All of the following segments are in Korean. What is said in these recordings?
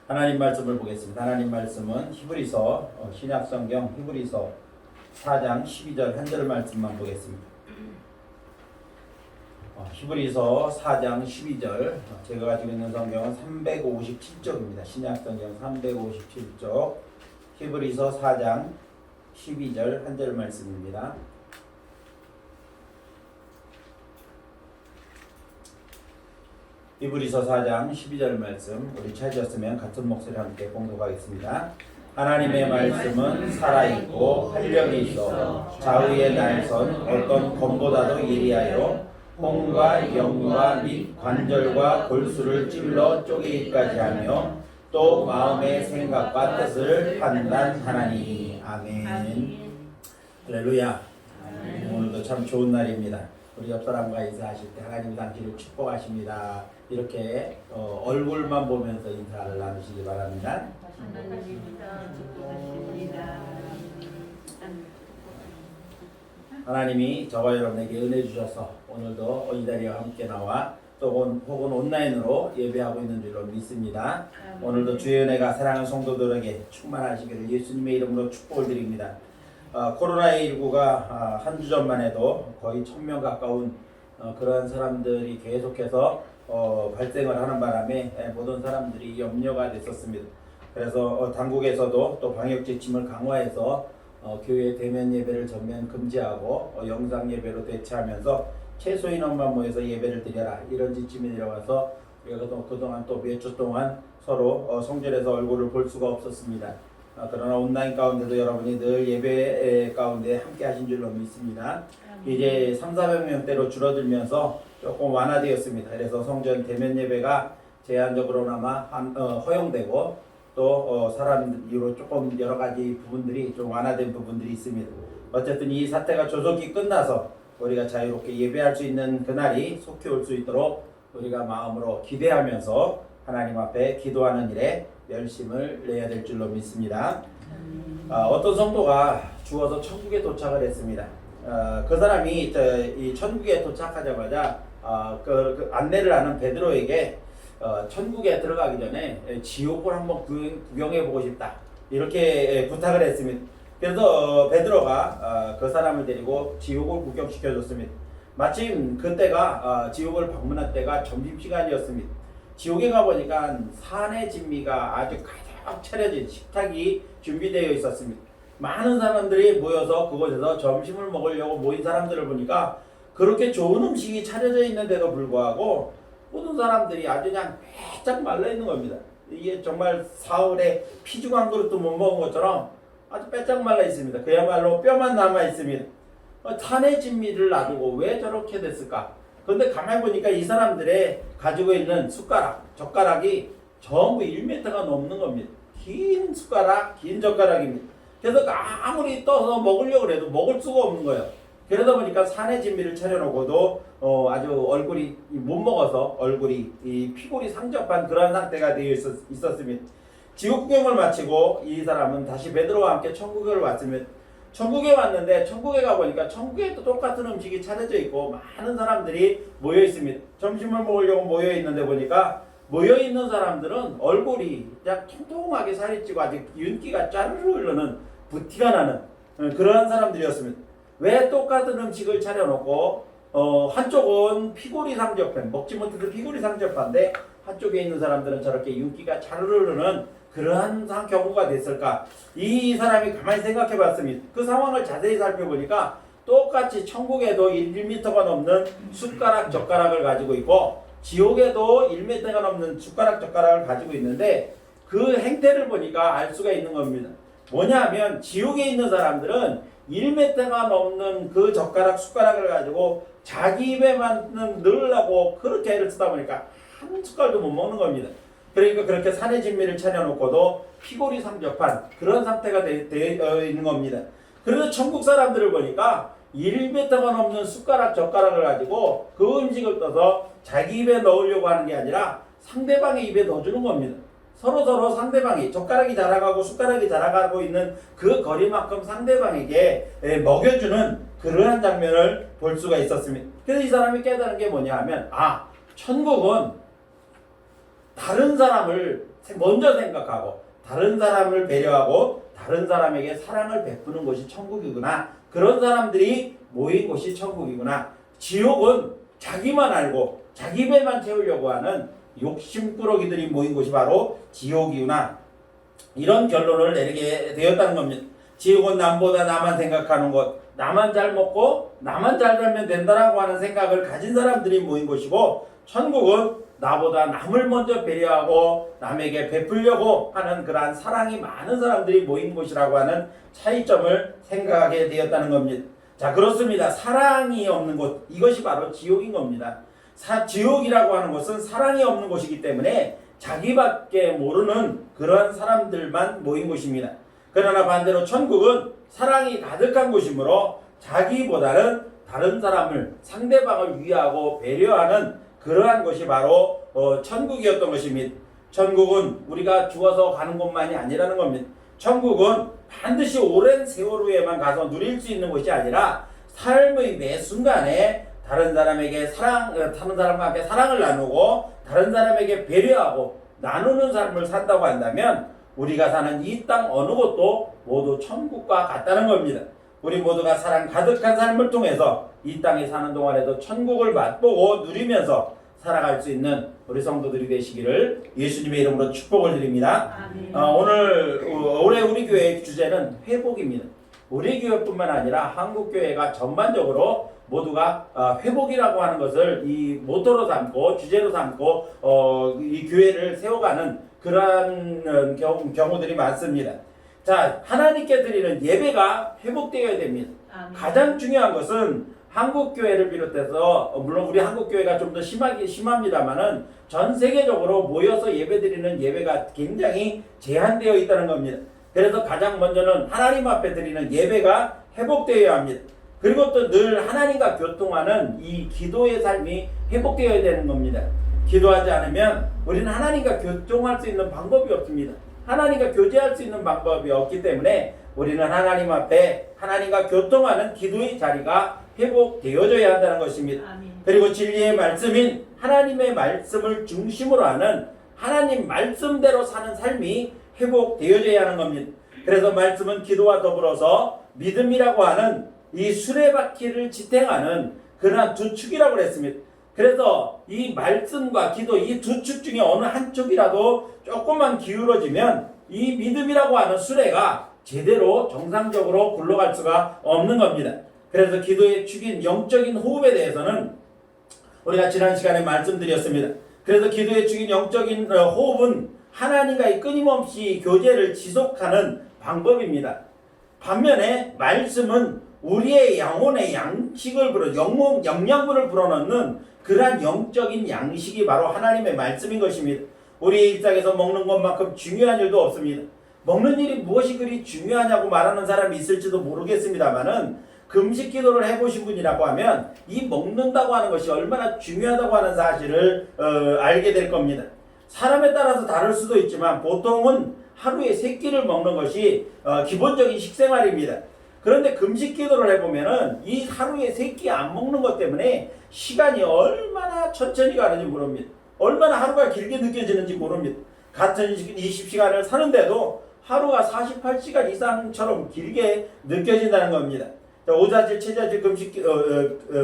하나님 말씀을 보겠습니다. 하나님 말씀은 히브리서 신약성경 히브리서 4장 12절 한 절 말씀만 보겠습니다. 히브리서 4장 12절 제가 가지고 있는 성경은 357쪽입니다. 신약성경 357쪽 히브리서 4장 12절 한 절 말씀입니다. 히브리서 4장 12절 말씀 우리 찾으셨으면 같은 목소리와 함께 봉독하겠습니다. 하나님의 말씀은 살아있고 활력이 있어 좌우의 날선 어떤 검보다도 예리하여 홍과 영과 및 관절과 골수를 찔러 쪼개기까지 하며 또 마음의 생각과 뜻을 판단하나니. 아멘. 할렐루야. 오늘도 참 좋은 날입니다. 우리 옆 사람과 인사하실 때 하나님 당신을 축복하십니다. 이렇게 얼굴만 보면서 인사를 나누시기 바랍니다. 하나님이 저와 여러분에게 은혜 주셔서 오늘도 이 자리에 함께 나와 또 혹은 온라인으로 예배하고 있는 줄로 믿습니다. 오늘도 주의 은혜가 사랑하는 성도들에게 충만하시기를 예수님의 이름으로 축복을 드립니다. 코로나19가 한 주 전만 해도 거의 1000명 가까운 그런 사람들이 계속해서 발생을 하는 바람에 모든 사람들이 염려가 됐었습니다. 그래서 당국에서도 또 방역 지침을 강화해서 교회 대면 예배를 전면 금지하고 영상 예배로 대체하면서 최소 인원만 모여서 예배를 드려라 이런 지침이 내려와서 우리가 그동안 또 몇 주 동안 서로 성전에서 얼굴을 볼 수가 없었습니다. 그러나 온라인 가운데도 여러분이 늘 예배 가운데 함께 하신 줄로 믿습니다. 이제 300~400명대로 줄어들면서 조금 완화되었습니다. 그래서 성전 대면 예배가 제한적으로나마 허용되고 또 사람으로 조금 여러 가지 부분들이 좀 완화된 부분들이 있습니다. 어쨌든 이 사태가 조속히 끝나서 우리가 자유롭게 예배할 수 있는 그날이 속히 올 수 있도록 우리가 마음으로 기대하면서 하나님 앞에 기도하는 일에 열심을 내야 될 줄로 믿습니다. 어떤 성도가 죽어서 천국에 도착을 했습니다. 그 사람이 이 천국에 도착하자마자 그 안내를 하는 베드로에게 천국에 들어가기 전에 지옥을 한번 구경해 보고 싶다 이렇게 부탁을 했습니다. 그래서 베드로가 그 사람을 데리고 지옥을 구경시켜 줬습니다. 마침 그때가 지옥을 방문할 때가 점심시간이었습니다. 지옥에 가보니까 산의 진미가 아주 가득 차려진 식탁이 준비되어 있었습니다. 많은 사람들이 모여서 그곳에서 점심을 먹으려고 모인 사람들을 보니까 그렇게 좋은 음식이 차려져 있는데도 불구하고 모든 사람들이 아주 그냥 빼짝 말라있는 겁니다. 이게 정말 사흘에 피죽 한 그릇도 못 먹은 것처럼 아주 빼짝 말라 있습니다. 그야말로 뼈만 남아 있습니다. 산의 진미를 놔두고 왜 저렇게 됐을까? 그런데 가만히 보니까 이 사람들의 가지고 있는 숟가락, 젓가락이 전부 1m가 넘는 겁니다. 긴 숟가락, 긴 젓가락입니다. 그래서 아무리 떠서 먹으려고 해도 먹을 수가 없는 거예요. 그러다 보니까 산의 진미를 차려놓고도 아주 얼굴이 못 먹어서 얼굴이 이 피골이 상접한 그런 상태가 되어 있었습니다. 지옥 구경을 마치고 이 사람은 다시 베드로와 함께 천국에 왔으면 천국에 왔는데 천국에 가보니까 천국에도 똑같은 음식이 차려져 있고 많은 사람들이 모여 있습니다. 점심을 먹으려고 모여 있는데 보니까 모여 있는 사람들은 얼굴이 그냥 통통하게 살이 찌고 아직 윤기가 짜르르 흐르는 부티가 나는 그러한 사람들이었습니다. 왜 똑같은 음식을 차려놓고 한쪽은 피골이 상접한 먹지 못해도 피골이 상접한데 한쪽에 있는 사람들은 저렇게 윤기가 자르르 흐르는 그러한 경우가 됐을까? 이 사람이 가만히 생각해 봤습니다. 그 상황을 자세히 살펴보니까 똑같이 천국에도 1m가 넘는 숟가락 젓가락을 가지고 있고 지옥에도 1m가 넘는 숟가락 젓가락을 가지고 있는데 그 행태를 보니까 알 수가 있는 겁니다. 뭐냐면 지옥에 있는 사람들은 1m가 넘는 그 젓가락 숟가락을 가지고 자기 입에만 넣으려고 그렇게 애를 쓰다 보니까 한 숟갈도 못 먹는 겁니다. 그러니까 그렇게 산의 진미를 차려놓고도 피골이 상접한 그런 상태가 되어 있는 겁니다. 그래서 천국 사람들을 보니까 1m가 넘는 숟가락 젓가락을 가지고 그 음식을 떠서 자기 입에 넣으려고 하는 게 아니라 상대방의 입에 넣어주는 겁니다. 서로 상대방이 젓가락이 자라가고 숟가락이 자라가고 있는 그 거리만큼 상대방에게 먹여주는 그러한 장면을 볼 수가 있었습니다. 그래서 이 사람이 깨달은 게 뭐냐 하면 천국은 다른 사람을 먼저 생각하고 다른 사람을 배려하고 다른 사람에게 사랑을 베푸는 곳이 천국이구나. 그런 사람들이 모인 곳이 천국이구나. 지옥은 자기만 알고 자기 배만 채우려고 하는 욕심꾸러기들이 모인 곳이 바로 지옥이구나. 이런 결론을 내리게 되었다는 겁니다. 지옥은 남보다 나만 생각하는 곳, 나만 잘 먹고 나만 잘 살면 된다라고 하는 생각을 가진 사람들이 모인 곳이고, 천국은 나보다 남을 먼저 배려하고 남에게 베풀려고 하는 그러한 사랑이 많은 사람들이 모인 곳이라고 하는 차이점을 생각하게 되었다는 겁니다. 자, 그렇습니다. 사랑이 없는 곳, 이것이 바로 지옥인 겁니다. 지옥이라고 하는 곳은 사랑이 없는 곳이기 때문에 자기밖에 모르는 그런 사람들만 모인 곳입니다. 그러나 반대로 천국은 사랑이 가득한 곳이므로 자기보다는 다른 사람을, 상대방을 위하고 배려하는 그러한 곳이 바로 천국이었던 것입니다. 천국은 우리가 죽어서 가는 곳만이 아니라는 겁니다. 천국은 반드시 오랜 세월 후에만 가서 누릴 수 있는 곳이 아니라 삶의 매 순간에 다른 사람과 함께 사랑을 나누고 다른 사람에게 배려하고 나누는 삶을 산다고 한다면 우리가 사는 이 땅 어느 곳도 모두 천국과 같다는 겁니다. 우리 모두가 사랑 가득한 삶을 통해서 이 땅에 사는 동안에도 천국을 맛보고 누리면서 살아갈 수 있는 우리 성도들이 되시기를 예수님의 이름으로 축복을 드립니다. 올해 우리 교회의 주제는 회복입니다. 우리 교회뿐만 아니라 한국교회가 전반적으로 모두가 회복이라고 하는 것을 이 모토로 삼고 주제로 삼고 이 교회를 세워가는 그러한 경우들이 많습니다. 자, 하나님께 드리는 예배가 회복되어야 됩니다. 가장 중요한 것은 한국교회를 비롯해서 물론 우리 한국교회가 좀 더 심합니다만은 전 세계적으로 모여서 예배드리는 예배가 굉장히 제한되어 있다는 겁니다. 그래서 가장 먼저는 하나님 앞에 드리는 예배가 회복되어야 합니다. 그리고 또 늘 하나님과 교통하는 이 기도의 삶이 회복되어야 되는 겁니다. 기도하지 않으면 우리는 하나님과 교통할 수 있는 방법이 없습니다. 하나님과 교제할 수 있는 방법이 없기 때문에 우리는 하나님 앞에 하나님과 교통하는 기도의 자리가 회복되어져야 한다는 것입니다. 아멘. 그리고 진리의 말씀인 하나님의 말씀을 중심으로 하는 하나님 말씀대로 사는 삶이 회복되어져야 하는 겁니다. 그래서 말씀은 기도와 더불어서 믿음이라고 하는 이 수레바퀴를 지탱하는 그러한 두 축이라고 그랬습니다. 그래서 이 말씀과 기도 이 두 축 중에 어느 한쪽이라도 조금만 기울어지면 이 믿음이라고 하는 수레가 제대로 정상적으로 굴러갈 수가 없는 겁니다. 그래서 기도의 축인 영적인 호흡에 대해서는 우리가 지난 시간에 말씀드렸습니다. 그래서 기도의 축인 영적인 호흡은 하나님과의 끊임없이 교제를 지속하는 방법입니다. 반면에 말씀은 우리의 영혼의 영양분을 불어넣는 그러한 영적인 양식이 바로 하나님의 말씀인 것입니다. 우리 일상에서 먹는 것만큼 중요한 일도 없습니다. 먹는 일이 무엇이 그리 중요하냐고 말하는 사람이 있을지도 모르겠습니다만은 금식 기도를 해보신 분이라고 하면 이 먹는다고 하는 것이 얼마나 중요하다고 하는 사실을 알게 될 겁니다. 사람에 따라서 다를 수도 있지만 보통은 하루에 3끼를 먹는 것이 기본적인 식생활입니다. 그런데 금식 기도를 해보면은 이 하루에 3끼 안 먹는 것 때문에 시간이 얼마나 천천히 가는지 모릅니다. 얼마나 하루가 길게 느껴지는지 모릅니다. 같은 20시간을 사는데도 하루가 48시간 이상처럼 길게 느껴진다는 겁니다.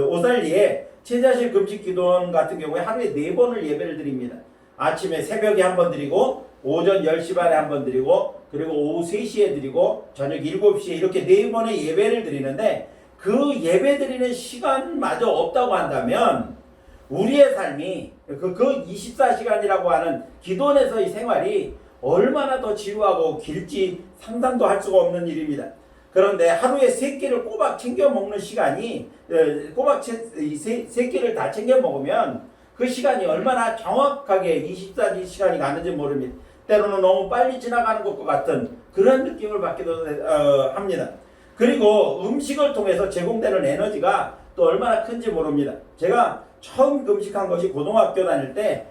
오살리의 체자실 금식 기도원 같은 경우에 하루에 4번을 예배를 드립니다. 아침에 새벽에 한 번 드리고 오전 10시 반에 한 번 드리고 그리고 오후 3시에 드리고 저녁 7시에 이렇게 4번의 예배를 드리는데 그 예배 드리는 시간마저 없다고 한다면 우리의 삶이 그 24시간이라고 하는 기도원에서의 생활이 얼마나 더 지루하고 길지 상상도 할 수가 없는 일입니다. 그런데 하루에 3끼를 꼬박 챙겨 먹는 시간이 꼬박 3끼를 다 챙겨 먹으면 그 시간이 얼마나 정확하게 24시간이 가는지 모릅니다. 때로는 너무 빨리 지나가는 것과 같은 그런 느낌을 받기도 합니다. 그리고 음식을 통해서 제공되는 에너지가 또 얼마나 큰지 모릅니다. 제가 처음 금식한 것이 고등학교 다닐 때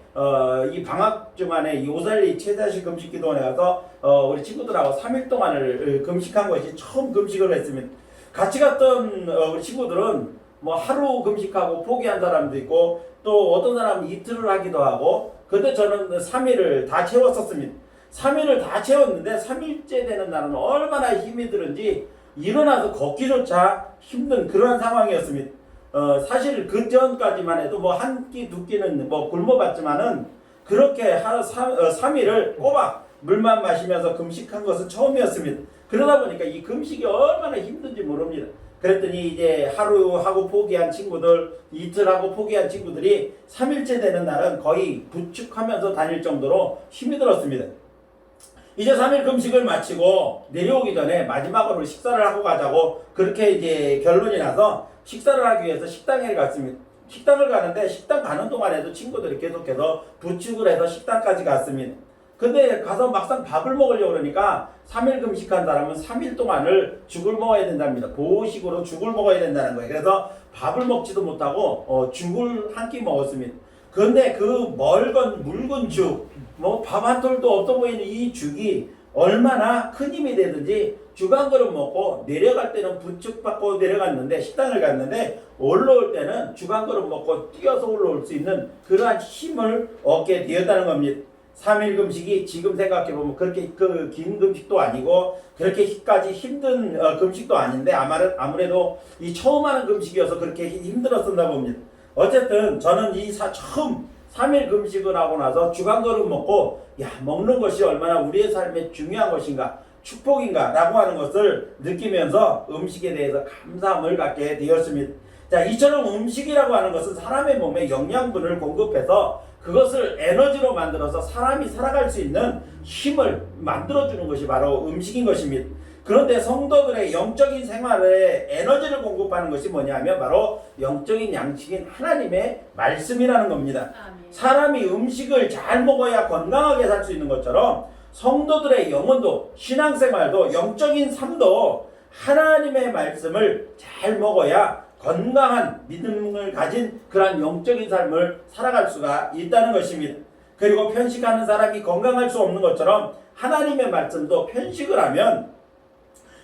이 방학 주간에 이 오살리 체자실 금식 기도원에 가서 우리 친구들하고 3일 동안을 금식한 것이 처음 금식을 했습니다. 같이 갔던 우리 친구들은 뭐 하루 금식하고 포기한 사람도 있고 또 어떤 사람은 이틀을 하기도 하고 근데 저는 3일을 다 채웠었습니다. 3일을 다 채웠는데 3일째 되는 날은 얼마나 힘이 드는지 일어나서 걷기조차 힘든 그러한 상황이었습니다. 사실 그 전까지만 해도 뭐 한 끼 두 끼는 뭐 굶어봤지만은 그렇게 3일을 꼬박 물만 마시면서 금식한 것은 처음이었습니다. 그러다 보니까 이 금식이 얼마나 힘든지 모릅니다. 그랬더니 이제 하루 하고 포기한 친구들, 이틀 하고 포기한 친구들이 3일째 되는 날은 거의 부축하면서 다닐 정도로 힘이 들었습니다. 이제 3일 금식을 마치고 내려오기 전에 마지막으로 식사를 하고 가자고 그렇게 이제 결론이 나서 식사를 하기 위해서 식당에 갔습니다. 식당을 가는데 식당 가는 동안에도 친구들이 계속해서 부축을 해서 식당까지 갔습니다. 근데 가서 막상 밥을 먹으려고 그러니까 3일 금식한 사람은 3일 동안을 죽을 먹어야 된답니다. 보호식으로 죽을 먹어야 된다는 거예요. 그래서 밥을 먹지도 못하고 죽을 한 끼 먹었습니다. 그런데 그 묽은 죽, 뭐 밥 한 톨도 없어 보이는 이 죽이 얼마나 큰 힘이 되든지 죽 한 그릇 먹고 내려갈 때는 부축받고 내려갔는데 식당을 갔는데 올라올 때는 죽 한 그릇 먹고 뛰어서 올라올 수 있는 그러한 힘을 얻게 되었다는 겁니다. 3일 금식이 지금 생각해보면 그렇게 긴 금식도 아니고 그렇게까지 힘든 금식도 아닌데 아무래도 이 처음 하는 금식이어서 그렇게 힘들었었나 봅니다. 어쨌든 저는 이 처음 3일 금식을 하고 나서 죽 한 그릇 먹고 먹는 것이 얼마나 우리의 삶에 중요한 것인가 축복인가 라고 하는 것을 느끼면서 음식에 대해서 감사함을 갖게 되었습니다. 자, 이처럼 음식이라고 하는 것은 사람의 몸에 영양분을 공급해서 그것을 에너지로 만들어서 사람이 살아갈 수 있는 힘을 만들어주는 것이 바로 음식인 것입니다. 그런데 성도들의 영적인 생활에 에너지를 공급하는 것이 뭐냐면 바로 영적인 양식인 하나님의 말씀이라는 겁니다. 사람이 음식을 잘 먹어야 건강하게 살 수 있는 것처럼 성도들의 영혼도 신앙생활도 영적인 삶도 하나님의 말씀을 잘 먹어야 건강한 믿음을 가진 그러한 영적인 삶을 살아갈 수가 있다는 것입니다. 그리고 편식하는 사람이 건강할 수 없는 것처럼 하나님의 말씀도 편식을 하면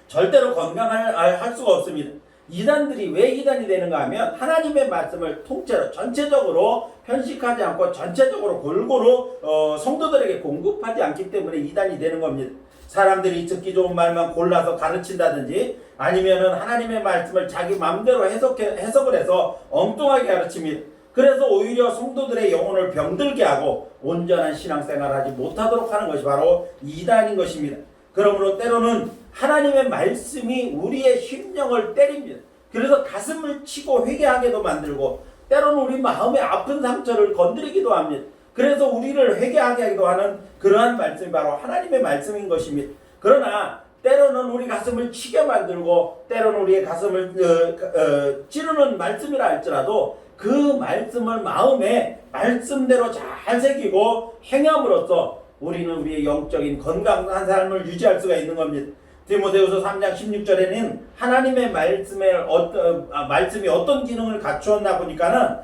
절대로 건강할 수가 없습니다. 이단들이 왜 이단이 되는가 하면 하나님의 말씀을 통째로 전체적으로 편식하지 않고 전체적으로 골고루 성도들에게 공급하지 않기 때문에 이단이 되는 겁니다. 사람들이 듣기 좋은 말만 골라서 가르친다든지 아니면은 하나님의 말씀을 자기 마음대로 해석을 해서 엉뚱하게 가르칩니다. 그래서 오히려 성도들의 영혼을 병들게 하고 온전한 신앙생활을 하지 못하도록 하는 것이 바로 이단인 것입니다. 그러므로 때로는 하나님의 말씀이 우리의 심령을 때립니다. 그래서 가슴을 치고 회개하게도 만들고 때로는 우리 마음의 아픈 상처를 건드리기도 합니다. 그래서 우리를 회개하게 하기도 하는 그러한 말씀이 바로 하나님의 말씀인 것입니다. 그러나 때로는 우리 가슴을 치게 만들고 때로는 우리의 가슴을 찌르는 말씀이라 할지라도 그 말씀을 마음에 말씀대로 잘 새기고 행함으로써 우리는 우리의 영적인 건강한 삶을 유지할 수가 있는 겁니다. 디모데후서 3장 16절에는 하나님의 말씀이 어떤 기능을 갖추었나 보니까는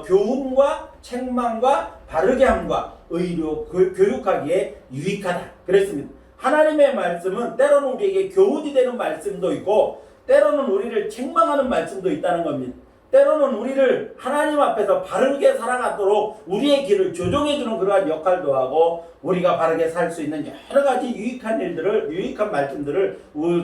교훈과 책망과 바르게 함과 의로 교육하기에 유익하다 그랬습니다. 하나님의 말씀은 때로는 우리에게 교훈이 되는 말씀도 있고 때로는 우리를 책망하는 말씀도 있다는 겁니다. 때로는 우리를 하나님 앞에서 바르게 살아가도록 우리의 길을 조정해주는 그러한 역할도 하고 우리가 바르게 살 수 있는 여러 가지 유익한 말씀들을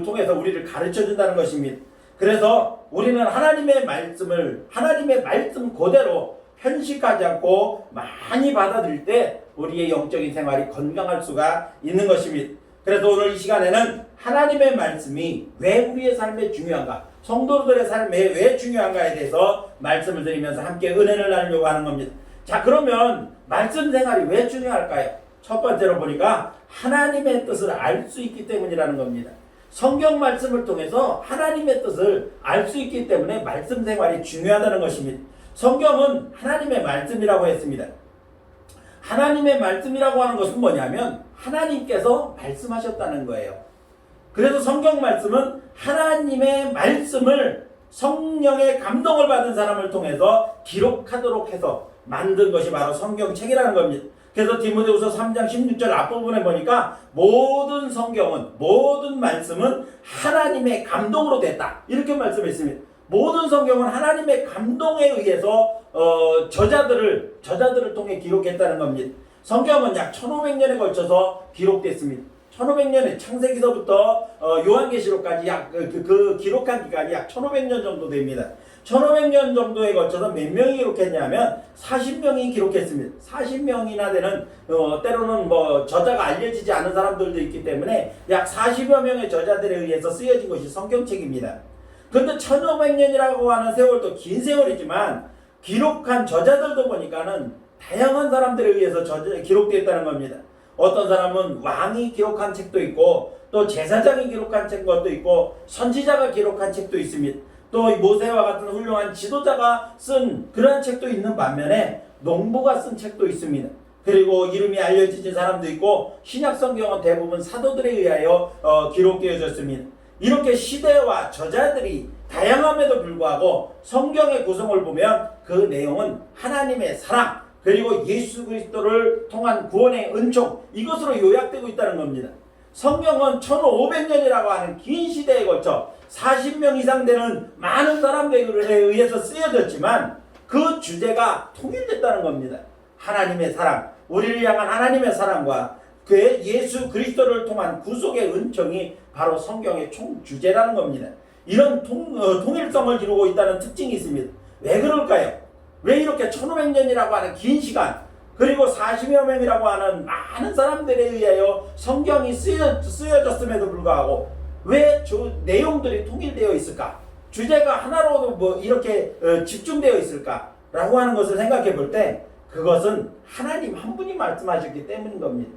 통해서 우리를 가르쳐준다는 것입니다. 그래서 우리는 하나님의 말씀 그대로 편식하지 않고 많이 받아들일 때 우리의 영적인 생활이 건강할 수가 있는 것입니다. 그래서 오늘 이 시간에는 하나님의 말씀이 왜 우리의 삶에 중요한가, 성도들의 삶에 왜 중요한가에 대해서 말씀을 드리면서 함께 은혜를 나누려고 하는 겁니다. 자, 그러면 말씀 생활이 왜 중요할까요? 첫 번째로 보니까 하나님의 뜻을 알 수 있기 때문이라는 겁니다. 성경 말씀을 통해서 하나님의 뜻을 알 수 있기 때문에 말씀 생활이 중요하다는 것입니다. 성경은 하나님의 말씀이라고 했습니다. 하나님의 말씀이라고 하는 것은 뭐냐면 하나님께서 말씀하셨다는 거예요. 그래서 성경 말씀은 하나님의 말씀을 성령의 감동을 받은 사람을 통해서 기록하도록 해서 만든 것이 바로 성경책이라는 겁니다. 그래서 디모데후서 3장 16절 앞부분에 보니까 모든 성경은, 모든 말씀은 하나님의 감동으로 됐다, 이렇게 말씀했습니다. 모든 성경은 하나님의 감동에 의해서 저자들을 통해 기록했다는 겁니다. 성경은 약 1500년에 걸쳐서 기록됐습니다. 1500년에 창세기서부터 요한계시록까지 그 기록한 기간이 약 1500년 정도 됩니다. 1500년 정도에 걸쳐서 몇 명이 기록했냐면 40명이 기록했습니다. 40명이나 되는 때로는 뭐 저자가 알려지지 않은 사람들도 있기 때문에 약 40여 명의 저자들에 의해서 쓰여진 것이 성경책입니다. 그런데 1500년이라고 하는 세월도 긴 세월이지만 기록한 저자들도 보니까는 다양한 사람들에 의해서 기록되었다는 겁니다. 어떤 사람은 왕이 기록한 책도 있고 또 제사장이 기록한 것도 있고 선지자가 기록한 책도 있습니다. 또 모세와 같은 훌륭한 지도자가 쓴 그런 책도 있는 반면에 농부가 쓴 책도 있습니다. 그리고 이름이 알려진 사람도 있고 신약 성경은 대부분 사도들에 의하여 기록되어졌습니다. 이렇게 시대와 저자들이 다양함에도 불구하고 성경의 구성을 보면 그 내용은 하나님의 사랑 그리고 예수 그리스도를 통한 구원의 은총 이것으로 요약되고 있다는 겁니다. 성경은 1500년이라고 하는 긴 시대에 걸쳐 40명 이상 되는 많은 사람들에 의해서 쓰여졌지만 그 주제가 통일됐다는 겁니다. 하나님의 사랑, 우리를 향한 하나님의 사랑과 그의 예수 그리스도를 통한 구속의 은총이 바로 성경의 총 주제라는 겁니다. 이런 통일성을 이루고 있다는 특징이 있습니다. 왜 그럴까요? 왜 이렇게 1500년이라고 하는 긴 시간 그리고 40여 명이라고 하는 많은 사람들에 의하여 성경이 쓰여졌음에도 불구하고 왜 내용들이 통일되어 있을까? 주제가 하나로 뭐 이렇게 집중되어 있을까? 라고 하는 것을 생각해 볼 때 그것은 하나님 한 분이 말씀하셨기 때문인 겁니다.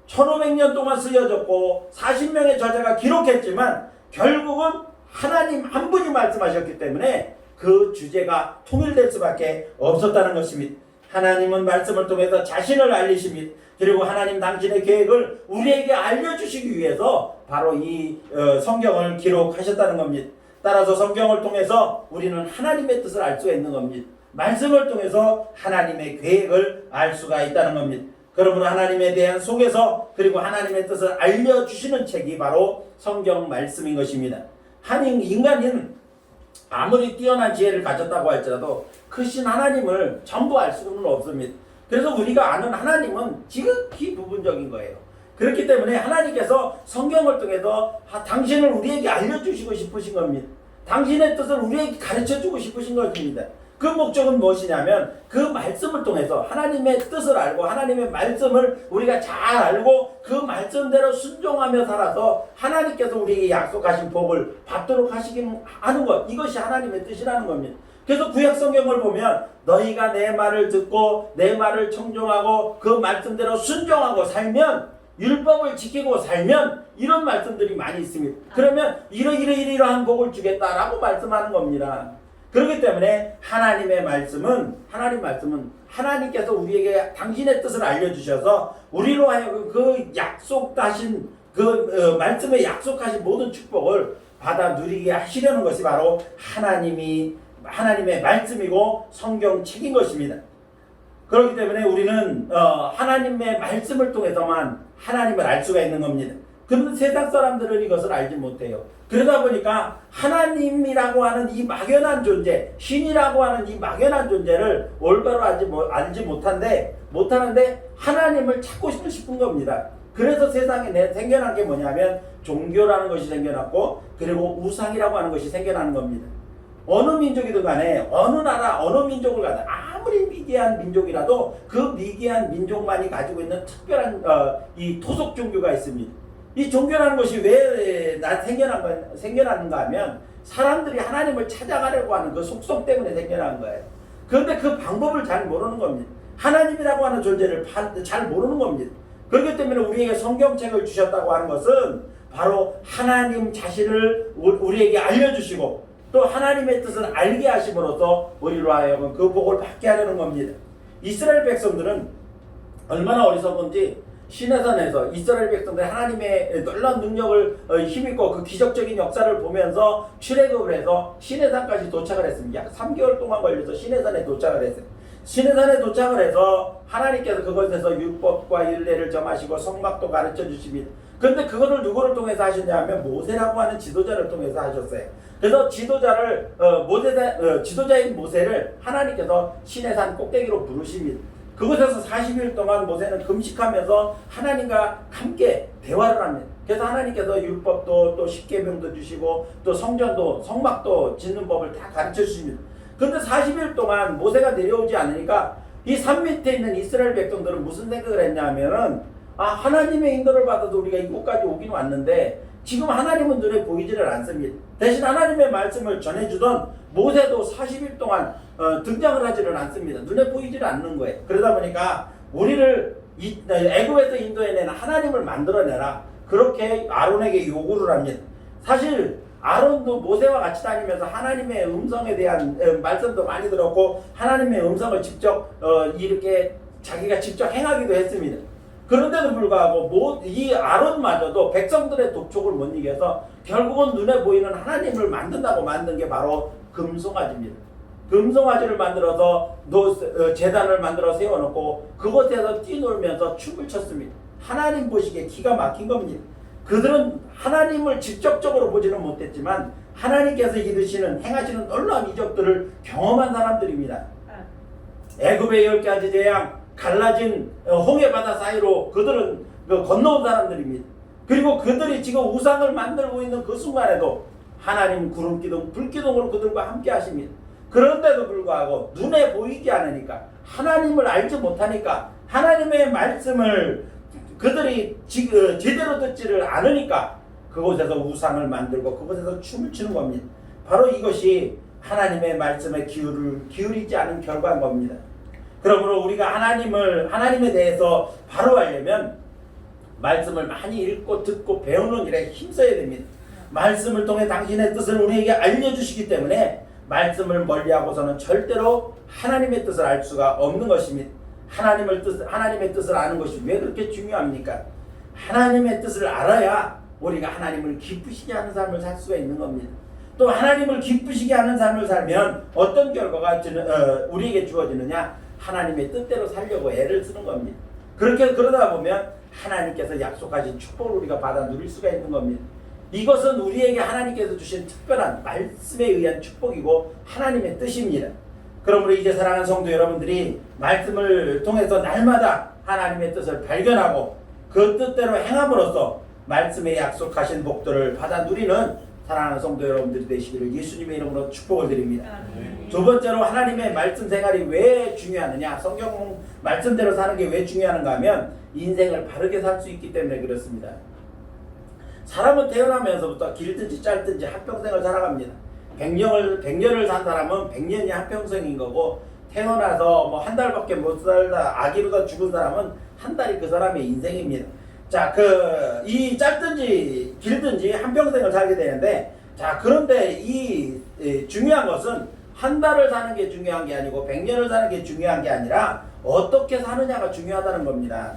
1500년 동안 쓰여졌고 40명의 저자가 기록했지만 결국은 하나님 한 분이 말씀하셨기 때문에 그 주제가 통일될 수밖에 없었다는 것입니다. 하나님은 말씀을 통해서 자신을 알리십니다. 그리고 하나님 당신의 계획을 우리에게 알려주시기 위해서 바로 이 성경을 기록하셨다는 겁니다. 따라서 성경을 통해서 우리는 하나님의 뜻을 알 수가 있는 겁니다. 말씀을 통해서 하나님의 계획을 알 수가 있다는 겁니다. 그러므로 하나님에 대한 속에서 그리고 하나님의 뜻을 알려주시는 책이 바로 성경 말씀인 것입니다. 인간은 아무리 뛰어난 지혜를 가졌다고 할지라도 크신 하나님을 전부 알 수는 없습니다. 그래서 우리가 아는 하나님은 지극히 부분적인 거예요. 그렇기 때문에 하나님께서 성경을 통해서 당신을 우리에게 알려주시고 싶으신 겁니다. 당신의 뜻을 우리에게 가르쳐주고 싶으신 것입니다. 그 목적은 무엇이냐면 그 말씀을 통해서 하나님의 뜻을 알고 하나님의 말씀을 우리가 잘 알고 그 말씀대로 순종하며 살아서 하나님께서 우리에게 약속하신 복을 받도록 하는 것, 이것이 하나님의 뜻이라는 겁니다. 그래서 구약 성경을 보면 너희가 내 말을 듣고 내 말을 청종하고 그 말씀대로 순종하고 살면 율법을 지키고 살면 이런 말씀들이 많이 있습니다. 그러면 이러한 복을 주겠다라고 말씀하는 겁니다. 그렇기 때문에 하나님의 말씀은 하나님께서 우리에게 당신의 뜻을 알려주셔서 우리로 하여금 그 약속하신 말씀에 약속하신 모든 축복을 받아 누리게 하시려는 것이 바로 하나님의 말씀이고 성경책인 것입니다. 그렇기 때문에 우리는 하나님의 말씀을 통해서만 하나님을 알 수가 있는 겁니다. 그런데 세상 사람들은 이것을 알지 못해요. 그러다 보니까 하나님이라고 하는 이 막연한 존재, 신이라고 하는 이 막연한 존재를 올바로 알지 못하는데 하나님을 찾고 싶은 겁니다. 그래서 세상에 생겨난 게 뭐냐면 종교라는 것이 생겨났고 그리고 우상이라고 하는 것이 생겨나는 겁니다. 어느 민족이든 간에 어느 나라 어느 민족을 가든 아무리 미개한 민족이라도 그 미개한 민족만이 가지고 있는 특별한 이 토속 종교가 있습니다. 이 종교라는 것이 왜 생겨나는가 하면 사람들이 하나님을 찾아가려고 하는 그 속성 때문에 생겨난 거예요. 그런데 그 방법을 잘 모르는 겁니다. 하나님이라고 하는 존재를 잘 모르는 겁니다. 그렇기 때문에 우리에게 성경책을 주셨다고 하는 것은 바로 하나님 자신을 우리에게 알려주시고 또 하나님의 뜻을 알게 하심으로써 우리로 하여금 그 복을 받게 하려는 겁니다. 이스라엘 백성들은 얼마나 어리석은지 시내산에서 이스라엘 백성들이 하나님의 놀라운 능력을 힘입고 그 기적적인 역사를 보면서 출애굽을 해서 시내산까지 도착을 했습니다. 약 3개월 동안 걸려서 시내산에 도착을 했어요. 시내산에 도착을 해서 하나님께서 그것에서 율법과 율례를 점하시고 성막도 가르쳐 주십니다. 그런데 그것을 누구를 통해서 하셨냐 하면 모세라고 하는 지도자를 통해서 하셨어요. 그래서 지도자인 모세를 하나님께서 시내산 꼭대기로 부르십니다. 그곳에서 40일 동안 모세는 금식하면서 하나님과 함께 대화를 합니다. 그래서 하나님께서 율법도 또 십계명도 주시고 또 성전도 성막도 짓는 법을 다 가르쳐 주십니다. 그런데 40일 동안 모세가 내려오지 않으니까 이 산 밑에 있는 이스라엘 백성들은 무슨 생각을 했냐면은 하나님의 인도를 받아도 우리가 이곳까지 오긴 왔는데 지금 하나님은 눈에 보이지를 않습니다. 대신 하나님의 말씀을 전해주던 모세도 40일 동안 등장을 하지를 않습니다. 눈에 보이지를 않는 거예요. 그러다 보니까 우리를 애굽에서 인도해낸 하나님을 만들어내라. 그렇게 아론에게 요구를 합니다. 사실 아론도 모세와 같이 다니면서 하나님의 음성에 대한 말씀도 많이 들었고 하나님의 음성을 직접 이렇게 자기가 직접 행하기도 했습니다. 그런데도 불구하고 이 아론마저도 백성들의 독촉을 못 이겨서 결국은 눈에 보이는 하나님을 만든다고 만든 게 바로 금송아지입니다. 금송아지를 만들어서 제단을 만들어 세워놓고 그곳에서 뛰놀면서 춤을 췄습니다. 하나님 보시기에 기가 막힌 겁니다. 그들은 하나님을 직접적으로 보지는 못했지만 하나님께서 이루시는 행하시는 놀라운 이적들을 경험한 사람들입니다. 애굽의 10가지 재앙, 갈라진 홍해바다 사이로 그들은 건너온 사람들입니다. 그리고 그들이 지금 우상을 만들고 있는 그 순간에도 하나님 구름기둥, 불기둥으로 그들과 함께 하십니다. 그런데도 불구하고 눈에 보이지 않으니까 하나님을 알지 못하니까 하나님의 말씀을 그들이 제대로 듣지를 않으니까 그곳에서 우상을 만들고 그곳에서 춤을 추는 겁니다. 바로 이것이 하나님의 말씀에 기울이지 않은 결과인 겁니다. 그러므로 우리가 하나님에 대해서 바로 알려면 말씀을 많이 읽고 듣고 배우는 일에 힘써야 됩니다. 말씀을 통해 당신의 뜻을 우리에게 알려주시기 때문에 말씀을 멀리하고서는 절대로 하나님의 뜻을 알 수가 없는 것입니다. 하나님의 뜻을 아는 것이 왜 그렇게 중요합니까? 하나님의 뜻을 알아야 우리가 하나님을 기쁘시게 하는 삶을 살 수가 있는 겁니다. 또 하나님을 기쁘시게 하는 삶을 살면 어떤 결과가 우리에게 주어지느냐? 하나님의 뜻대로 살려고 애를 쓰는 겁니다. 그러다 보면 하나님께서 약속하신 축복을 우리가 받아 누릴 수가 있는 겁니다. 이것은 우리에게 하나님께서 주신 특별한 말씀에 의한 축복이고 하나님의 뜻입니다. 그러므로 이제 사랑하는 성도 여러분들이 말씀을 통해서 날마다 하나님의 뜻을 발견하고 그 뜻대로 행함으로써 말씀에 약속하신 복들을 받아 누리는 사랑하는 성도 여러분들이 되시기를 예수님의 이름으로 축복을 드립니다. 두 번째로 하나님의 말씀 생활이 왜 중요하느냐, 성경 말씀대로 사는 게 왜 중요한가 하면 인생을 바르게 살 수 있기 때문에 그렇습니다. 사람은 태어나면서부터 길든지 짧든지 한평생을 살아갑니다. 100년을 산 사람은 100년이 한평생인 거고 태어나서 뭐 한 달밖에 못 살다 아기로다 죽은 사람은 한 달이 그 사람의 인생입니다. 자, 이 짧든지 길든지 한평생을 살게 되는데, 자, 그런데 이 중요한 것은 한 달을 사는 게 중요한 게 아니고 100년을 사는 게 중요한 게 아니라 어떻게 사느냐가 중요하다는 겁니다.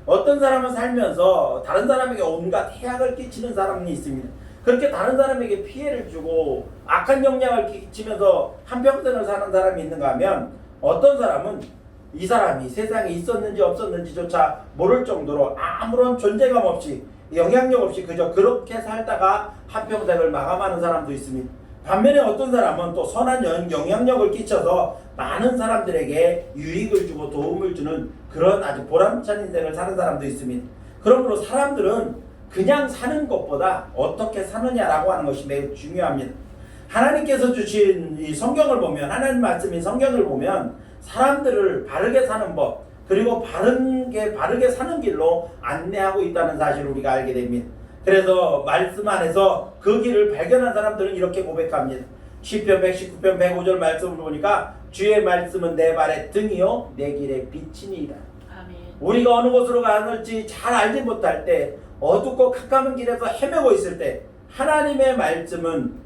어떤 사람은 살면서 다른 사람에게 온갖 해악을 끼치는 사람이 있습니다. 그렇게 다른 사람에게 피해를 주고 악한 영향을 끼치면서 한평생을 사는 사람이 있는가 하면 어떤 사람은 이 사람이 세상에 있었는지 없었는지조차 모를 정도로 아무런 존재감 없이 영향력 없이 그저 그렇게 살다가 한평생을 마감하는 사람도 있습니다. 반면에 어떤 사람은 또 선한 영향력을 끼쳐서 많은 사람들에게 유익을 주고 도움을 주는 그런 아주 보람찬 인생을 사는 사람도 있습니다. 그러므로 사람들은 그냥 사는 것보다 어떻게 사느냐라고 하는 것이 매우 중요합니다. 하나님께서 주신 이 성경을 보면, 하나님 말씀인 성경을 보면 사람들을 바르게 사는 법, 그리고 바르게 사는 길로 안내하고 있다는 사실을 우리가 알게 됩니다. 그래서 말씀 안에서 그 길을 발견한 사람들은 이렇게 고백합니다. 시편 119편 105절 말씀을 보니까 주의 말씀은 내 발의 등이요 내 길의 빛이니이다. 아멘. 우리가 어느 곳으로 가는지 잘 알지 못할 때, 어둡고 캄캄한 길에서 헤매고 있을 때 하나님의 말씀은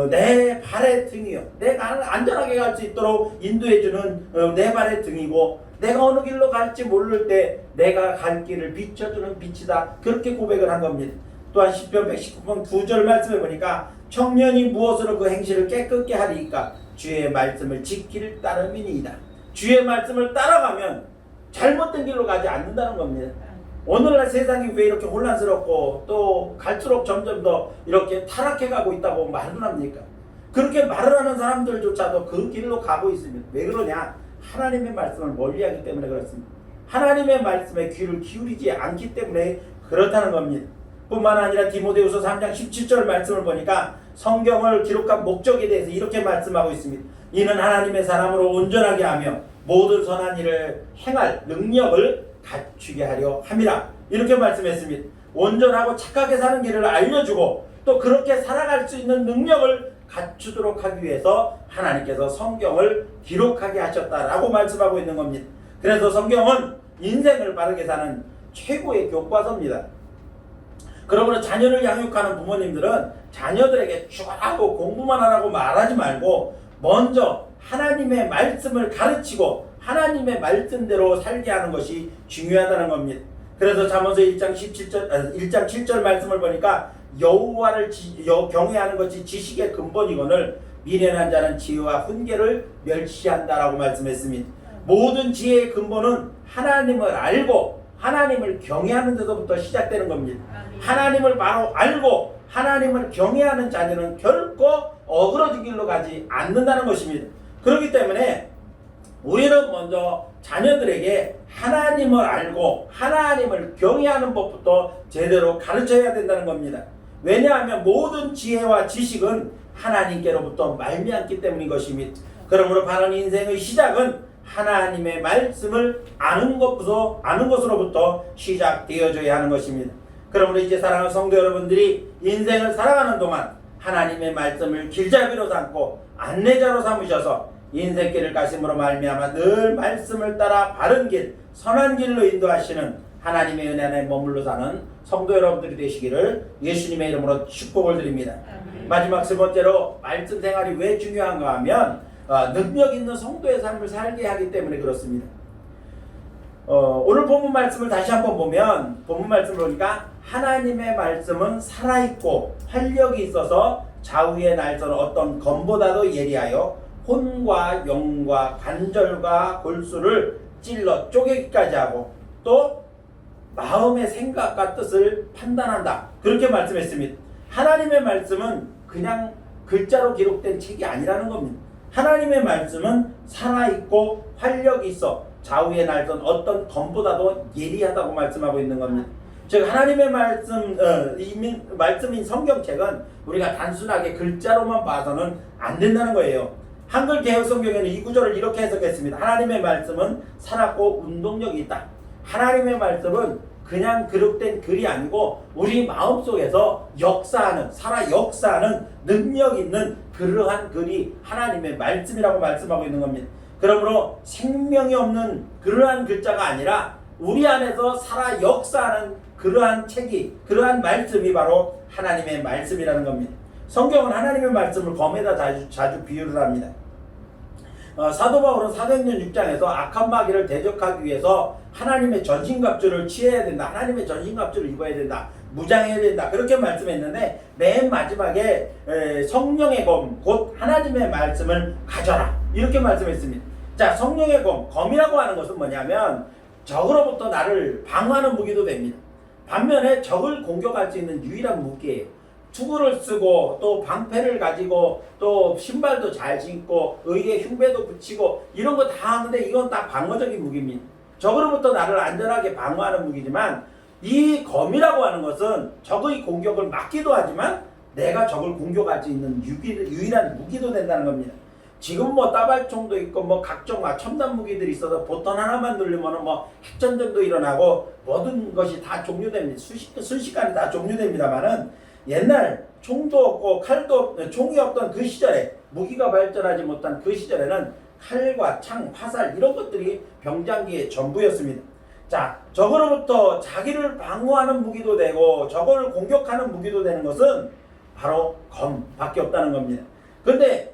내 발의 등이요, 내가 안전하게 갈 수 있도록 인도해주는 내 발의 등이고, 내가 어느 길로 갈지 모를 때 내가 갈 길을 비춰주는 빛이다. 그렇게 고백을 한 겁니다. 또한 시편 119편 9절 말씀에 보니까 청년이 무엇으로 그 행실을 깨끗게 하리이까 주의 말씀을 지킬 따름이니이다. 주의 말씀을 따라가면 잘못된 길로 가지 않는다는 겁니다. 오늘날 세상이 왜 이렇게 혼란스럽고 또 갈수록 점점 더 이렇게 타락해 가고 있다고 말을 합니까? 그렇게 말을 하는 사람들조차도 그 길로 가고 있습니다. 왜 그러냐? 하나님의 말씀을 멀리하기 때문에 그렇습니다. 하나님의 말씀에 귀를 기울이지 않기 때문에 그렇다는 겁니다. 뿐만 아니라 디모데후서 3장 17절 말씀을 보니까 성경을 기록한 목적에 대해서 이렇게 말씀하고 있습니다. 이는 하나님의 사람으로 온전하게 하며 모든 선한 일을 행할 능력을 갖추게 하려 함이라. 이렇게 말씀했습니다. 온전하고 착하게 사는 길을 알려주고 또 그렇게 살아갈 수 있는 능력을 갖추도록 하기 위해서 하나님께서 성경을 기록하게 하셨다라고 말씀하고 있는 겁니다. 그래서 성경은 인생을 바르게 사는 최고의 교과서입니다. 그러므로 자녀를 양육하는 부모님들은 자녀들에게 죽어라고 공부만 하라고 말하지 말고 먼저 하나님의 말씀을 가르치고 하나님의 말씀대로 살게 하는 것이 중요하다는 겁니다. 그래서 잠언서 1장 7절 말씀을 보니까 여호와를 경외하는 것이 지식의 근본이거늘 미련한 자는 지혜와 훈계를 멸시한다라고 말씀했습니다. 모든 지혜의 근본은 하나님을 알고 하나님을 경외하는 데서부터 시작되는 겁니다. 하나님을 바로 알고 하나님을 경외하는 자녀는 결코 어그러진 길로 가지 않는다는 것입니다. 그렇기 때문에 우리는 먼저 자녀들에게 하나님을 알고 하나님을 경외하는 법부터 제대로 가르쳐야 된다는 겁니다. 왜냐하면 모든 지혜와 지식은 하나님께로부터 말미암기 때문인 것입니다. 그러므로 바른 인생의 시작은 하나님의 말씀을 아는 것으로부터 시작되어져야 하는 것입니다. 그러므로 이제 사랑하는 성도 여러분들이 인생을 살아가는 동안 하나님의 말씀을 길잡이로 삼고 안내자로 삼으셔서 인생길을 가심으로 말미암아 늘 말씀을 따라 바른 길, 선한 길로 인도하시는 하나님의 은혜 안에 머물러 사는 성도 여러분들이 되시기를 예수님의 이름으로 축복을 드립니다. 마지막 세 번째로 말씀 생활이 왜 중요한가 하면 능력 있는 성도의 삶을 살게 하기 때문에 그렇습니다. 오늘 본문 말씀을 다시 한번 보면 본문 말씀을 보니까 하나님의 말씀은 살아있고 활력이 있어서 좌우의 날선 어떤 검보다도 예리하여 혼과 영과 관절과 골수를 찔러 쪼개기까지 하고 또 마음의 생각과 뜻을 판단한다. 그렇게 말씀했습니다. 하나님의 말씀은 그냥 글자로 기록된 책이 아니라는 겁니다. 하나님의 말씀은 살아있고 활력이 있어 좌우에 날던 어떤 검보다도 예리하다고 말씀하고 있는 겁니다. 즉 하나님의 말씀인 성경책은 우리가 단순하게 글자로만 봐서는 안 된다는 거예요. 한글 개혁 성경에는 이 구절을 이렇게 해석했습니다. 하나님의 말씀은 살았고 운동력이 있다. 하나님의 말씀은 그냥 기록된 글이 아니고 우리 마음속에서 살아 역사하는 능력 있는 그러한 글이 하나님의 말씀이라고 말씀하고 있는 겁니다. 그러므로 생명이 없는 그러한 글자가 아니라 우리 안에서 살아 역사하는 그러한 책이, 그러한 말씀이 바로 하나님의 말씀이라는 겁니다. 성경은 하나님의 말씀을 검에다 자주 비유를 합니다. 사도 바울은 사도행전 6장에서 악한 마귀를 대적하기 위해서 하나님의 전신갑주를 취해야 된다. 하나님의 전신갑주를 입어야 된다. 무장해야 된다. 그렇게 말씀했는데 맨 마지막에 성령의 검, 곧 하나님의 말씀을 가져라. 이렇게 말씀했습니다. 자, 성령의 검이라고 하는 것은 뭐냐면 적으로부터 나를 방어하는 무기도 됩니다. 반면에 적을 공격할 수 있는 유일한 무기예요. 투구를 쓰고 또 방패를 가지고 또 신발도 잘 신고 의에 흉배도 붙이고 이런 거 다 하는데 이건 다 방어적인 무기입니다. 적으로부터 나를 안전하게 방어하는 무기지만 이 검이라고 하는 것은 적의 공격을 막기도 하지만 내가 적을 공격할 수 있는 유일한 무기도 된다는 겁니다. 지금 따발총도 있고 각종 첨단 무기들이 있어서 보통 하나만 누르면 핵전쟁도 일어나고 모든 것이 다 종료됩니다. 순식간에 다 종료됩니다만은 옛날 총도 없고 총이 없던 그 시절에 무기가 발전하지 못한 그 시절에는 칼과 창, 화살 이런 것들이 병장기의 전부였습니다. 자, 적으로부터 자기를 방어하는 무기도 되고 적을 공격하는 무기도 되는 것은 바로 검밖에 없다는 겁니다. 그런데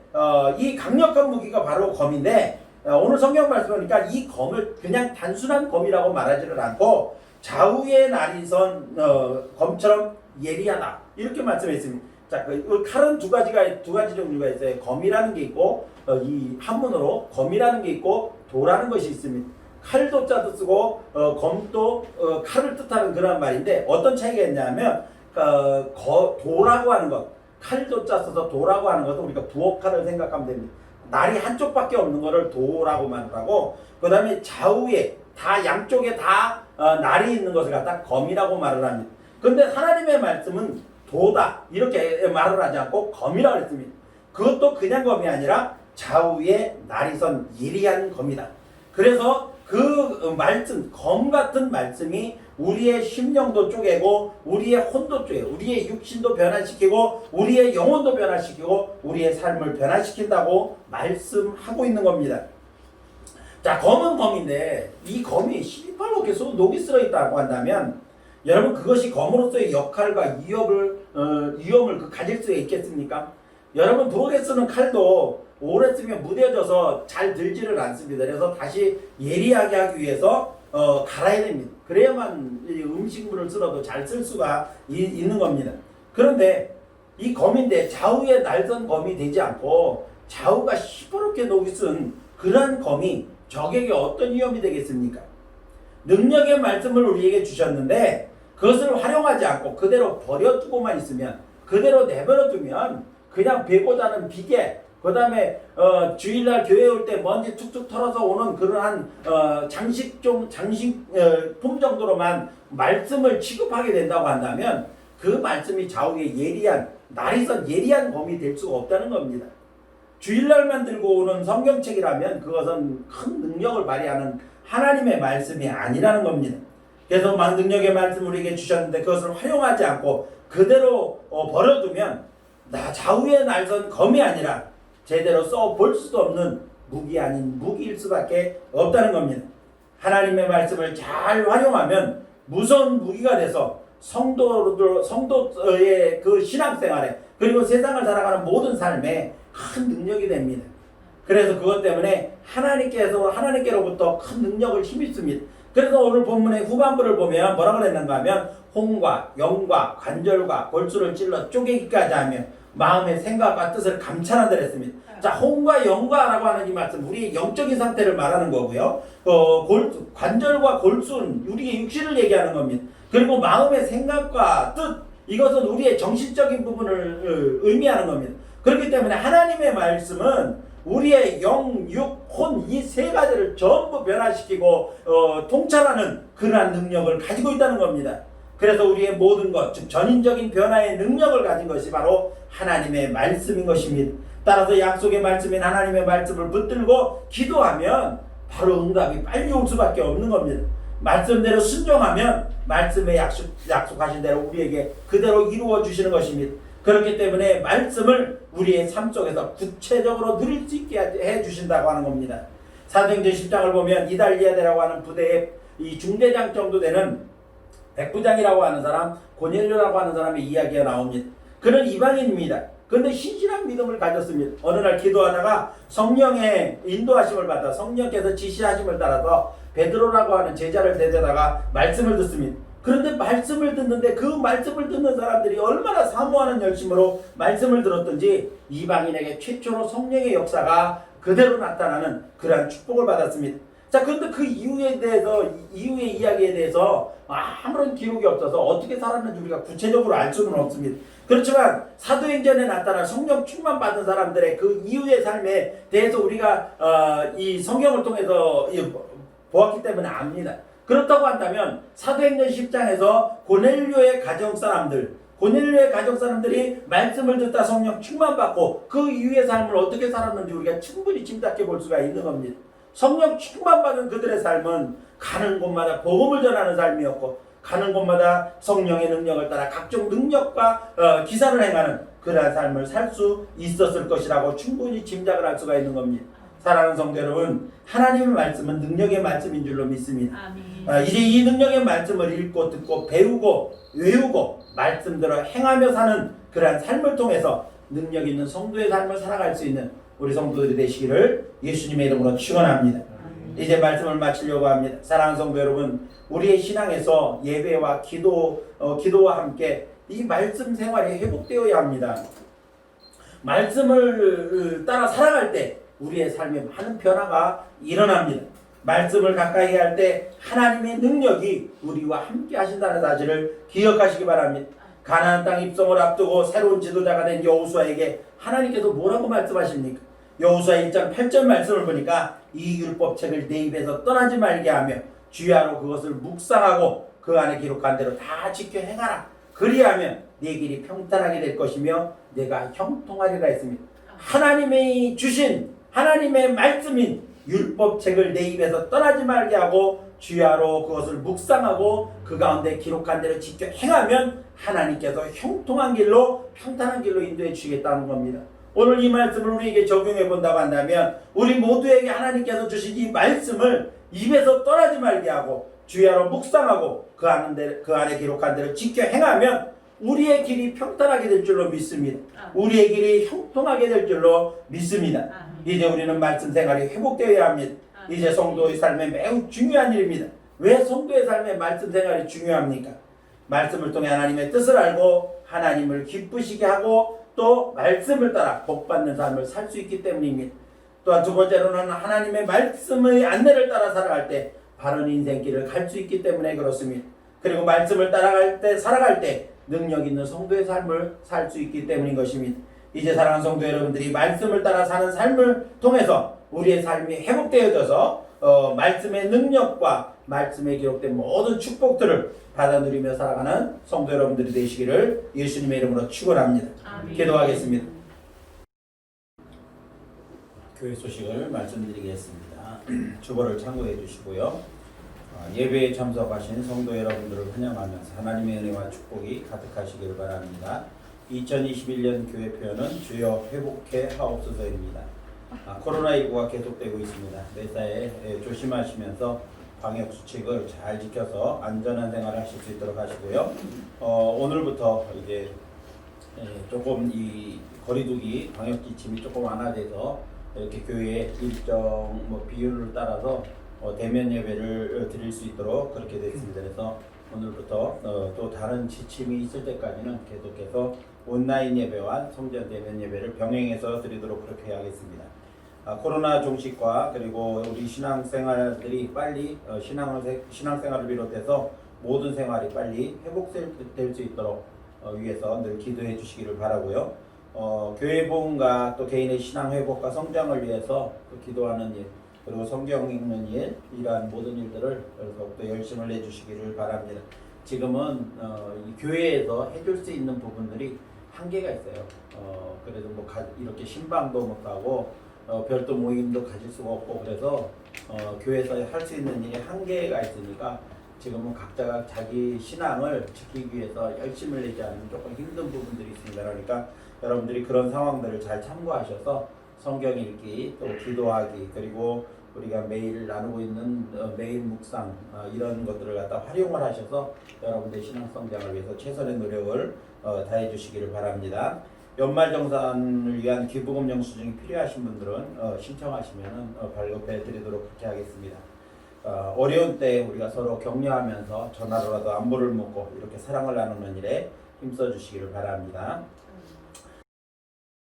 이 강력한 무기가 바로 검인데 오늘 성경 말씀을 보니까 이 검을 그냥 단순한 검이라고 말하지를 않고 좌우의 날이 선 검처럼 예리하다 이렇게 말씀했습니다. 자, 그 칼은 두 가지 종류가 있어요. 검이라는 게 있고 이 한문으로 검이라는 게 있고 도라는 것이 있습니다. 칼도자도 쓰고 검도 칼을 뜻하는 그런 말인데 어떤 차이가 있냐면 도라고 하는 것 칼도자 써서 도라고 하는 것은 우리가 부엌칼을 생각하면 됩니다. 날이 한쪽밖에 없는 거를 도라고 말하고, 그 다음에 좌우에 다 양쪽에 다 날이 있는 것을 갖다 검이라고 말을 합니다. 그런데 하나님의 말씀은 도다 이렇게 말을 하지 않고 검이라고 했습니다. 그것도 그냥 검이 아니라 좌우에 날이 선 예리한 검이다. 그래서 그 말씀, 검 같은 말씀이 우리의 심령도 쪼개고 우리의 혼도 쪼개고 우리의 육신도 변화시키고 우리의 영혼도 변화시키고 우리의 삶을 변화시킨다고 말씀하고 있는 겁니다. 자, 검은 검인데 이 검이 실빨로 계속 녹이 쓸어 있다고 한다면 여러분 그것이 검으로서의 역할과 위험을 가질 수 있겠습니까? 여러분 부엌에 쓰는 칼도 오래 쓰면 무뎌져서 잘 들지를 않습니다. 그래서 다시 예리하게 하기 위해서 갈아야 됩니다. 그래야만 음식물을 쓸어도 잘 쓸 수가 있는 겁니다. 그런데 이 검인데 좌우에 날선 검이 되지 않고 좌우가 시퍼렇게 녹이 쓴 그러한 검이 적에게 어떤 위험이 되겠습니까? 능력의 말씀을 우리에게 주셨는데 그것을 활용하지 않고 그대로 버려두고만 있으면, 그대로 내버려두면 그냥 베고자는 비계, 그 다음에 주일날 교회 올 때 먼지 툭툭 털어서 오는 그러한 장식품 정도로만 말씀을 취급하게 된다고 한다면 그 말씀이 좌우에 예리한, 날이 선 예리한 검이 될 수가 없다는 겁니다. 주일날만 들고 오는 성경책이라면 그것은 큰 능력을 발휘하는 하나님의 말씀이 아니라는 겁니다. 그래서 막 능력의 말씀을 우리에게 주셨는데 그것을 활용하지 않고 그대로 버려두면 좌우에 날선 검이 아니라 제대로 써볼 수도 없는 무기 아닌 무기일 수밖에 없다는 겁니다. 하나님의 말씀을 잘 활용하면 무서운 무기가 돼서 성도의 그 신앙생활에 그리고 세상을 살아가는 모든 삶에 큰 능력이 됩니다. 그래서 그것 때문에 하나님께로부터 큰 능력을 힘입습니다. 그래서 오늘 본문의 후반부를 보면 뭐라고 그랬는가 하면 홍과 영과 관절과 골수를 찔러 쪼개기까지 하며 마음의 생각과 뜻을 감찰한다 그랬습니다. 자, 홍과 영과라고 하는 이 말씀 우리의 영적인 상태를 말하는 거고요. 관절과 골수는 우리의 육신을 얘기하는 겁니다. 그리고 마음의 생각과 뜻, 이것은 우리의 정신적인 부분을 의미하는 겁니다. 그렇기 때문에 하나님의 말씀은 우리의 영, 육, 혼 이 세 가지를 전부 변화시키고 통찰하는 그러한 능력을 가지고 있다는 겁니다. 그래서 우리의 모든 것, 즉 전인적인 변화의 능력을 가진 것이 바로 하나님의 말씀인 것입니다. 따라서 약속의 말씀인 하나님의 말씀을 붙들고 기도하면 바로 응답이 빨리 올 수밖에 없는 겁니다. 말씀대로 순종하면 말씀에 약속하신 대로 우리에게 그대로 이루어 주시는 것입니다. 그렇기 때문에 말씀을 우리의 삶 속에서 구체적으로 누릴 수 있게 해 주신다고 하는 겁니다. 사도행전 10장을 보면 이달리아데라고 하는 부대의 이 중대장 정도 되는 백부장이라고 하는 사람, 고넬료라고 하는 사람의 이야기가 나옵니다. 그는 이방인입니다. 그런데 신실한 믿음을 가졌습니다. 어느 날 기도하다가 성령의 인도하심을 받아 성령께서 지시하심을 따라서 베드로라고 하는 제자를 데려다가 말씀을 듣습니다. 그런데 말씀을 듣는데 그 말씀을 듣는 사람들이 얼마나 사모하는 열심으로 말씀을 들었던지 이방인에게 최초로 성령의 역사가 그대로 나타나는 그러한 축복을 받았습니다. 자, 그런데 그 이유의 이야기에 대해서 아무런 기록이 없어서 어떻게 살았는지 우리가 구체적으로 알 수는 없습니다. 그렇지만 사도행전에 나타난 성령 충만 받은 사람들의 그 이후의 삶에 대해서 우리가 이 성경을 통해서 보았기 때문에 압니다. 그렇다고 한다면 사도행전 10장에서 고넬료의 가정 사람들이 말씀을 듣다 성령 충만받고 그 이후의 삶을 어떻게 살았는지 우리가 충분히 짐작해 볼 수가 있는 겁니다. 성령 충만받은 그들의 삶은 가는 곳마다 복음을 전하는 삶이었고 가는 곳마다 성령의 능력을 따라 각종 능력과 기사를 행하는 그러한 삶을 살 수 있었을 것이라고 충분히 짐작을 할 수가 있는 겁니다. 사랑하는 성도 여러분, 하나님의 말씀은 능력의 말씀인 줄로 믿습니다. 이제 이 능력의 말씀을 읽고 듣고 배우고 외우고 말씀대로 행하며 사는 그러한 삶을 통해서 능력 있는 성도의 삶을 살아갈 수 있는 우리 성도들이 되시기를 예수님의 이름으로 축원합니다. 이제 말씀을 마치려고 합니다. 사랑하는 성도 여러분, 우리의 신앙에서 예배와 기도와 함께 이 말씀 생활이 회복되어야 합니다. 말씀을 따라 살아갈 때 우리의 삶에 많은 변화가 일어납니다. 말씀을 가까이 할 때 하나님의 능력이 우리와 함께 하신다는 사실을 기억하시기 바랍니다. 가나안 땅 입성을 앞두고 새로운 지도자가 된 여호수아에게 하나님께서 뭐라고 말씀하십니까? 여호수아 1장 8절 말씀을 보니까 이 율법책을 내 입에서 떠나지 말게 하며 주야로 그것을 묵상하고 그 안에 기록한 대로 다 지켜 행하라. 그리하면 네 길이 평탄하게 될 것이며 내가 형통하리라 했습니다. 하나님이 주신 하나님의 말씀인 율법책을 내 입에서 떠나지 말게 하고 주야로 그것을 묵상하고 그 가운데 기록한 대로 지켜 행하면 하나님께서 형통한 길로 평탄한 길로 인도해 주시겠다는 겁니다. 오늘 이 말씀을 우리에게 적용해 본다고 한다면 우리 모두에게 하나님께서 주신 이 말씀을 입에서 떠나지 말게 하고 주야로 묵상하고 그 안에 기록한 대로 지켜 행하면 우리의 길이 평탄하게 될 줄로 믿습니다. 우리의 길이 형통하게 될 줄로 믿습니다. 이제 우리는 말씀 생활이 회복되어야 합니다. 이제 성도의 삶에 매우 중요한 일입니다. 왜 성도의 삶에 말씀 생활이 중요합니까? 말씀을 통해 하나님의 뜻을 알고 하나님을 기쁘시게 하고 또 말씀을 따라 복받는 삶을 살 수 있기 때문입니다. 또한 두 번째로는 하나님의 말씀의 안내를 따라 살아갈 때 바른 인생길을 갈 수 있기 때문에 그렇습니다. 그리고 말씀을 살아갈 때 능력 있는 성도의 삶을 살 수 있기 때문인 것입니다. 이제 사랑하는 성도 여러분들이 말씀을 따라 사는 삶을 통해서 우리의 삶이 회복되어져서 말씀의 능력과 말씀에 기록된 모든 축복들을 받아 누리며 살아가는 성도 여러분들이 되시기를 예수님의 이름으로 축원합니다. 기도하겠습니다. 교회 소식을 말씀드리겠습니다. 주보를 참고해 주시고요. 예배에 참석하신 성도 여러분들을 환영하면서 하나님의 은혜와 축복이 가득하시기를 바랍니다. 2021년 교회 표현은 주여 회복해 하옵소서입니다. 코로나19가 계속되고 있습니다. 매사에 조심하시면서 방역 수칙을 잘 지켜서 안전한 생활을 하실 수 있도록 하시고요. 오늘부터 이제 조금 이 거리두기 방역 지침이 조금 완화돼서 이렇게 교회의 일정 비율을 따라서 대면 예배를 드릴 수 있도록 그렇게 됐습니다. 그래서 오늘부터 또 다른 지침이 있을 때까지는 계속해서 온라인 예배와 성전 대면 예배를 병행해서 드리도록 그렇게 하겠습니다. 코로나 종식과 그리고 우리 신앙생활들이 빨리 신앙생활을 비롯해서 모든 생활이 빨리 회복될 수 있도록 위해서 늘 기도해 주시기를 바라고요. 교회 보험과 또 개인의 신앙 회복과 성장을 위해서 또 기도하는 일 그리고 성경 읽는 일 이러한 모든 일들을 더욱더 열심을 내주시기를 바랍니다. 지금은 이 교회에서 해줄 수 있는 부분들이 한계가 있어요. 그래도 이렇게 신방도 못하고 별도 모임도 가질 수가 없고 그래서 교회에서 할 수 있는 일이 한계가 있으니까 지금은 각자가 자기 신앙을 지키기 위해서 열심을 내지 않으면 조금 힘든 부분들이 있습니다. 그러니까 여러분들이 그런 상황들을 잘 참고하셔서 성경 읽기 또 기도하기 그리고 우리가 매일 나누고 있는 매일 묵상 이런 것들을 갖다 활용을 하셔서 여러분들의 신앙 성장을 위해서 최선의 노력을 다해 주시기를 바랍니다. 연말정산을 위한 기부금 영수증이 필요하신 분들은 신청하시면 발급해 드리도록 그렇게 하겠습니다. 어려운 때 우리가 서로 격려하면서 전화로라도 안부를 묻고 이렇게 사랑을 나누는 일에 힘써 주시기를 바랍니다.